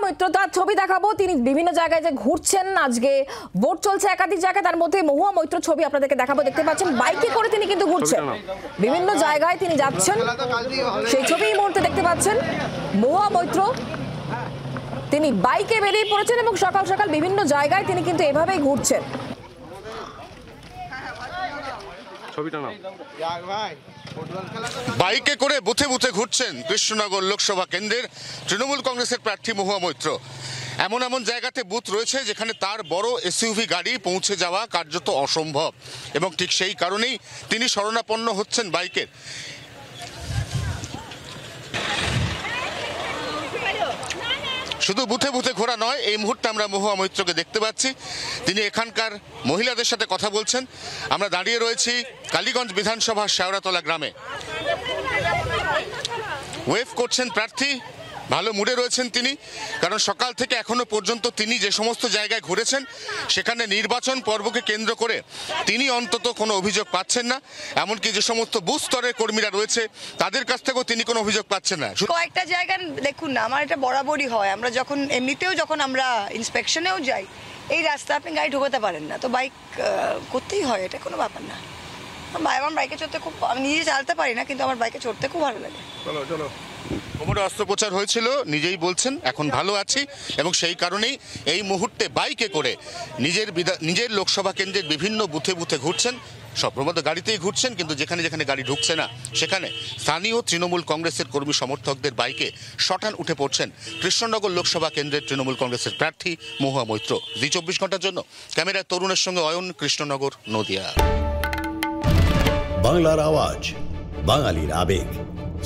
মৈত্র তার ছবি দেখাবো। তিনি বিভিন্ন জায়গায় যে ঘুরছেন, আজকে ভোট চলছে একাধিক জায়গায়, তার মধ্যে মহুয়া মৈত্র ছবি আপনাদেরকে দেখাবো। দেখতে পাচ্ছেন বাইকে করে তিনি কিন্তু ঘুরছেন, বিভিন্ন জায়গায় তিনি যাচ্ছেন, সেই ছবি এই মুহূর্তে দেখতে পাচ্ছেন। মহুয়া মৈত্র তিনি বাইকে বেরিয়ে পড়েছেন এবং সকাল সকাল বিভিন্ন জায়গায় তিনি কিন্তু এভাবেই ঘুরছেন। বাইকে করে বুথে বুথে ঘুরছেন কৃষ্ণনগর লোকসভা কেন্দ্রের তৃণমূল কংগ্রেসের প্রার্থী মহুয়া মৈত্র। এমন এমন জায়গাতে বুথ রয়েছে যেখানে তার বড় এসইউভি গাড়ি পৌঁছে যাওয়া কার্যত অসম্ভব, এবং ঠিক সেই কারণেই তিনি শরণাপন্ন হচ্ছেন বাইকের। শুধু বুথে বুথে ঘোরা নয়, এই মুহূর্তে আমরা মহুয়া মৈত্রকে দেখতে পাচ্ছি, তিনি এখানকার মহিলাদের সাথে কথা বলছেন। আমরা দাঁড়িয়ে রয়েছি কালীগঞ্জ বিধানসভার শেওড়াতলা গ্রামে। ওয়েভ করছেন প্রার্থী, ভালো মুডে রয়েছেন তিনি, কারণ সকাল থেকে এখনো পর্যন্ত তিনি যে সমস্ত জায়গায় ঘুরেছেন সেখানে নির্বাচন পর্বকে কেন্দ্র করে তিনি অন্তত কোনো অভিযোগ পাচ্ছেন না। এমনকি যে সমস্ত বুথ স্তরের কর্মীরা রয়েছে তাদের কাছ থেকেও তিনি কোনো অভিযোগ পাচ্ছেন না। কয়েকটা জায়গা দেখুন না, আমার এটা বরাবরই হয়, আমরা যখন এমনিতেও যখন আমরা ইন্সপেকশনেও যাই, এই রাস্তা আপনি গাড়ি ঢোকাতে পারেন না, তো বাইক করতেই হয়, এটা কোনো ব্যাপার না। আমার বাইকে চড়তে খুব, আমি নিজে চালাতে পারি না, কিন্তু আমার বাইকে চড়তে খুব ভালো লাগে। কোমরে অস্ত্রোপচার হয়েছিল, নিজেই বলছেন এখন ভালো আছি, এবং সেই কারণেই এই মুহূর্তে বাইকে করে নিজের লোকসভা কেন্দ্রের বিভিন্ন বুথে বুথে ঘুরছেন। সর্বমত গাড়িতেই ঘুরছেন, কিন্তু যেখানে যেখানে গাড়ি ঢুকছে না সেখানে স্থানীয় তৃণমূল কংগ্রেসের কর্মী সমর্থকদের বাইকে শটান উঠে পড়ছেন কৃষ্ণনগর লোকসভা কেন্দ্রের তৃণমূল কংগ্রেসের প্রার্থী মহুয়া মৈত্র। জি 24 ঘন্টার জন্য ক্যামেরায় তরুণের সঙ্গে অয়ন, কৃষ্ণনগর, নদিয়া। বাংলার আওয়াজ, বাঙালির আবেগ,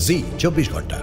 জি 24 ঘন্টা।